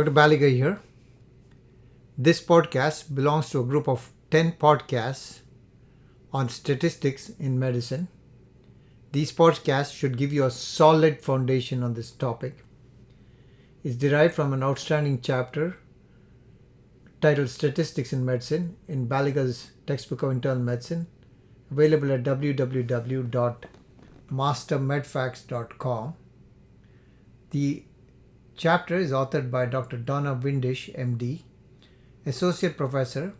Dr. Baliga here. This podcast belongs to a group of 10 podcasts on statistics in medicine. These podcasts should give you a solid foundation on this topic. It's derived from an outstanding chapter titled Statistics in Medicine in Baliga's textbook of internal medicine, available at www.mastermedfacts.com. The chapter is authored by Dr. Donna Windish, MD, Associate Professor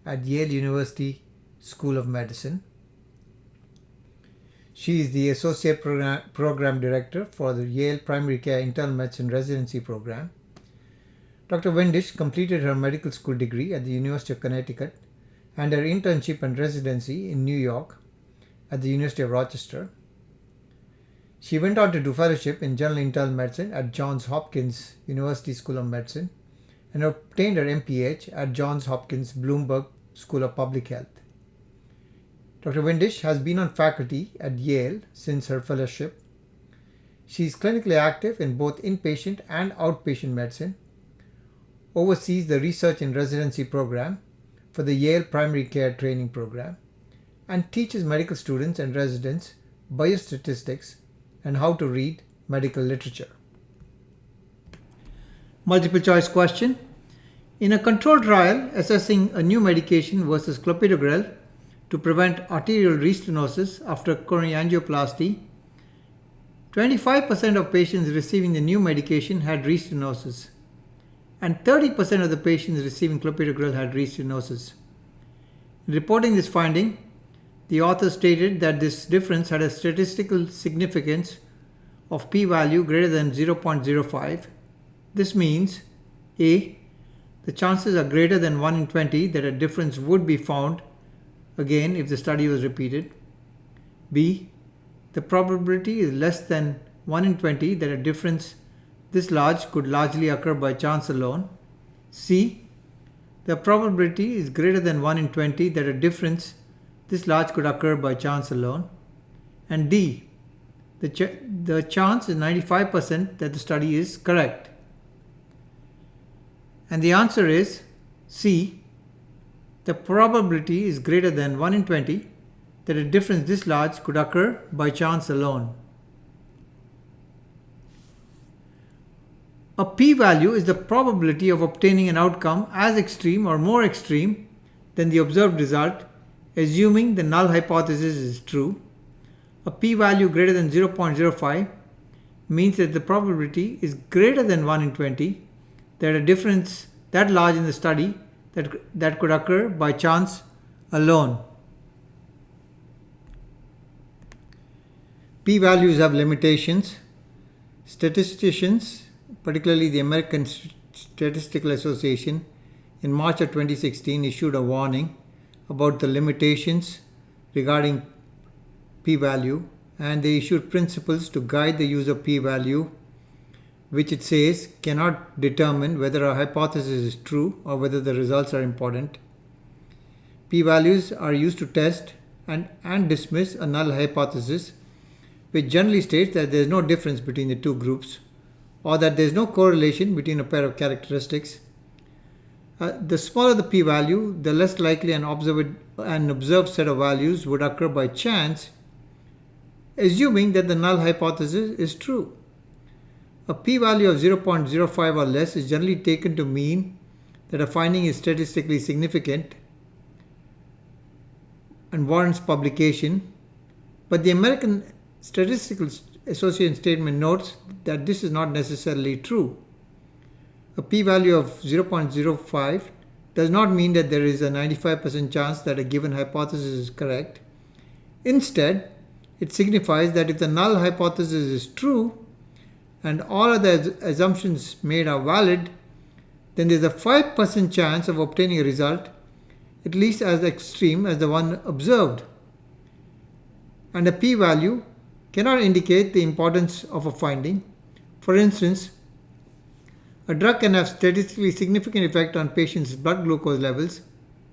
at Yale University School of Medicine. She is the Associate Program Director for the Yale Primary Care Internal Medicine Residency Program. Dr. Windish completed her medical school degree at the University of Connecticut and her internship and residency in New York at the University of Rochester. She went on to do fellowship in general internal medicine at Johns Hopkins University School of Medicine and obtained her MPH at Johns Hopkins Bloomberg School of Public Health. Dr. Windish has been on faculty at Yale since her fellowship. She is clinically active in both inpatient and outpatient medicine, oversees the research and residency program for the Yale Primary Care Training Program, and teaches medical students and residents biostatistics and how to read medical literature. Multiple choice question. In a controlled trial assessing a new medication versus clopidogrel to prevent arterial restenosis after coronary angioplasty, 25% of patients receiving the new medication had restenosis, and 30% of the patients receiving clopidogrel had restenosis. In reporting this finding, the author stated that this difference had a statistical significance of p-value greater than 0.05. This means A. The chances are greater than 1 in 20 that a difference would be found again if the study was repeated. B. The probability is less than 1 in 20 that a difference this large could largely occur by chance alone. C. The probability is greater than 1 in 20 that a difference this large could occur by chance alone. And D. The chance is 95% that the study is correct. And the answer is C. The probability is greater than 1 in 20 that a difference this large could occur by chance alone. A p-value is the probability of obtaining an outcome as extreme or more extreme than the observed result, assuming the null hypothesis is true. A p-value greater than 0.05 means that the probability is greater than 1 in 20 that a difference that large in the study that could occur by chance alone. P-values have limitations. Statisticians, particularly the American Statistical Association, in March of 2016 issued a warning about the limitations regarding p-value, and they issued principles to guide the use of p-value, which it says cannot determine whether a hypothesis is true or whether the results are important. P-values are used to test and dismiss a null hypothesis, which generally states that there is no difference between the two groups or that there is no correlation between a pair of characteristics. The smaller the p-value, the less likely an observed set of values would occur by chance, assuming that the null hypothesis is true. A p-value of 0.05 or less is generally taken to mean that a finding is statistically significant and warrants publication, but the American Statistical Association statement notes that this is not necessarily true. A p-value of 0.05 does not mean that there is a 95% chance that a given hypothesis is correct. Instead, it signifies that if the null hypothesis is true and all other assumptions made are valid, then there is a 5% chance of obtaining a result at least as extreme as the one observed. And a p-value cannot indicate the importance of a finding. For instance, a drug can have statistically significant effect on patients' blood glucose levels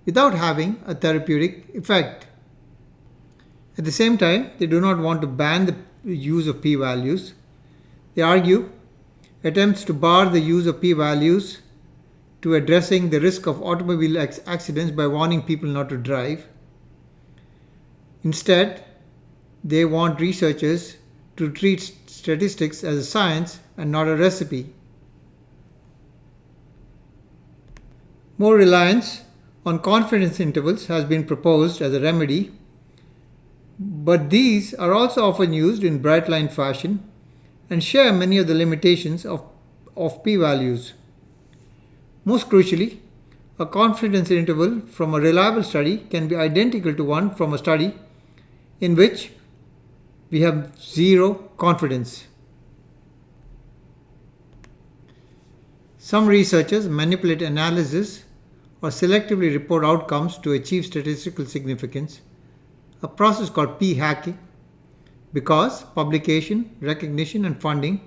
without having a therapeutic effect. At the same time, they do not want to ban the use of p-values. They argue attempts to bar the use of p-values to addressing the risk of automobile accidents by warning people not to drive. Instead, they want researchers to treat statistics as a science and not a recipe. More reliance on confidence intervals has been proposed as a remedy, but these are also often used in bright line fashion and share many of the limitations of p-values. Most crucially, a confidence interval from a reliable study can be identical to one from a study in which we have zero confidence. Some researchers manipulate analysis or selectively report outcomes to achieve statistical significance, a process called p-hacking, because publication, recognition, and funding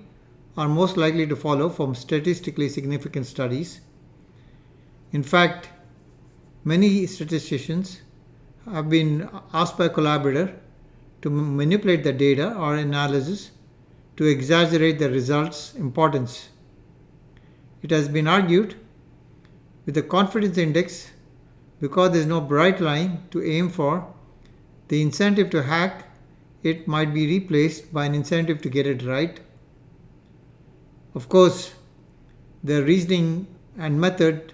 are most likely to follow from statistically significant studies. In fact, many statisticians have been asked by a collaborator to manipulate the data or analysis to exaggerate the results' importance. It has been argued with the confidence index, because there is no bright line to aim for, the incentive to hack it might be replaced by an incentive to get it right. Of course, the reasoning and method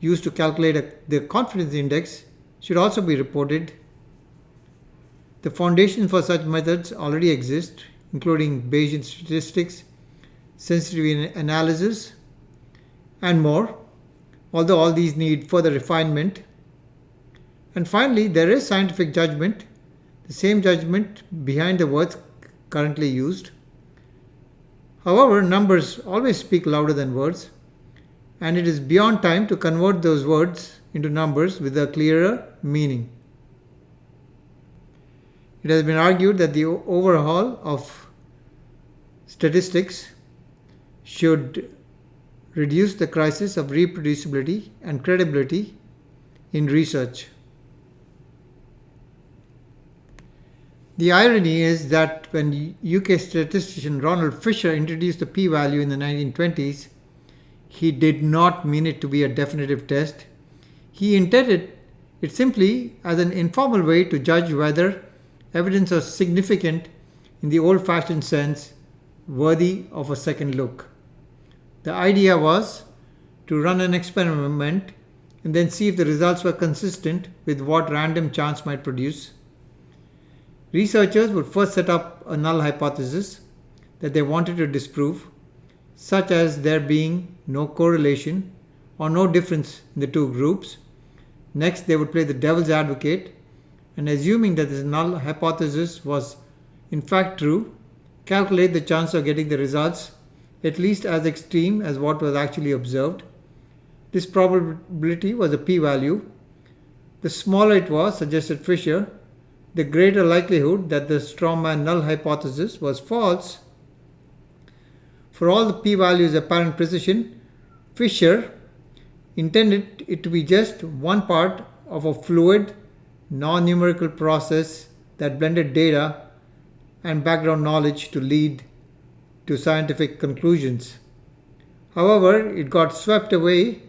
used to calculate the confidence index should also be reported. The foundation for such methods already exist, including Bayesian statistics, sensitivity analysis, and more, although all these need further refinement. And finally, there is scientific judgment, the same judgment behind the words currently used. However, numbers always speak louder than words, and it is beyond time to convert those words into numbers with a clearer meaning. It has been argued that the overhaul of statistics should reduce the crisis of reproducibility and credibility in research. The irony is that when UK statistician Ronald Fisher introduced the p-value in the 1920s, he did not mean it to be a definitive test. He intended it simply as an informal way to judge whether evidence was significant in the old-fashioned sense, worthy of a second look. The idea was to run an experiment and then see if the results were consistent with what random chance might produce. Researchers would first set up a null hypothesis that they wanted to disprove, such as there being no correlation or no difference in the two groups. Next, they would play the devil's advocate and, assuming that this null hypothesis was in fact true, calculate the chance of getting the results at least as extreme as what was actually observed. This probability was a p-value. The smaller it was, suggested Fisher, the greater likelihood that the strawman null hypothesis was false. For all the p-value's apparent precision, Fisher intended it to be just one part of a fluid, non-numerical process that blended data and background knowledge to lead to scientific conclusions. However, it got swept away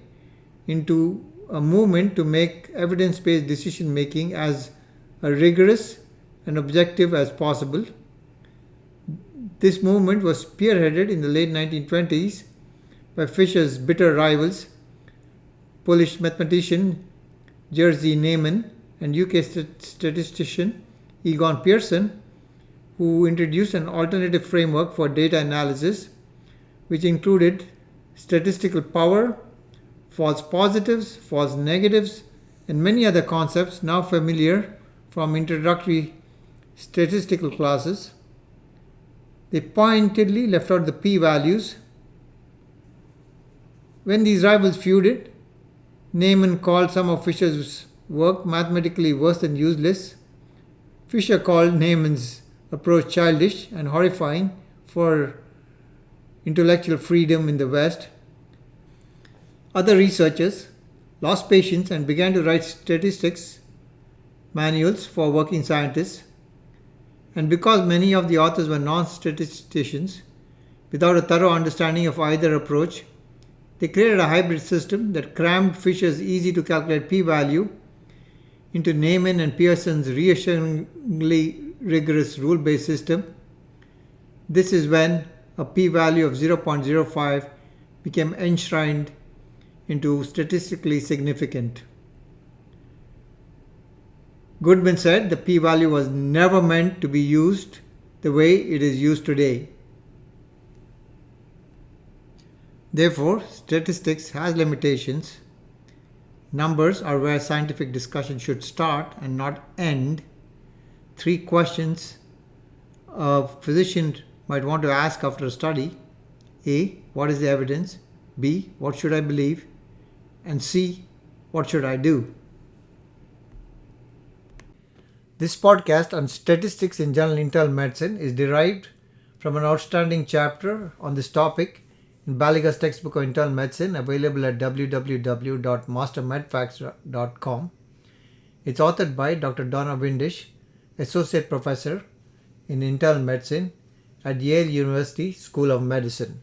into a movement to make evidence-based decision-making as rigorous and objective as possible. This movement was spearheaded in the late 1920s by Fisher's bitter rivals, Polish mathematician Jerzy Neyman and UK statistician Egon Pearson, who introduced an alternative framework for data analysis, which included statistical power, false positives, false negatives, and many other concepts now familiar from introductory statistical classes. They pointedly left out the p-values. When these rivals feuded, Neyman called some of Fisher's work mathematically worse than useless. Fisher called Neyman's approach childish and horrifying for intellectual freedom in the West. Other researchers lost patience and began to write statistics manuals for working scientists. And because many of the authors were non-statisticians, without a thorough understanding of either approach. They created a hybrid system that crammed Fisher's easy to calculate p-value into Neyman and Pearson's reassuringly rigorous rule-based system. This is when a p-value of 0.05 became enshrined into statistically significant. Goodman said the p-value was never meant to be used the way it is used today. Therefore, statistics has limitations. Numbers are where scientific discussion should start and not end. 3 questions a physician might want to ask after a study. A. What is the evidence? B. What should I believe? And C. What should I do? This podcast on statistics in Journal Internal Medicine is derived from an outstanding chapter on this topic in Baliga's textbook of internal medicine, available at www.mastermedfacts.com. It's authored by Dr. Donna Windish, Associate Professor in Internal Medicine at Yale University School of Medicine.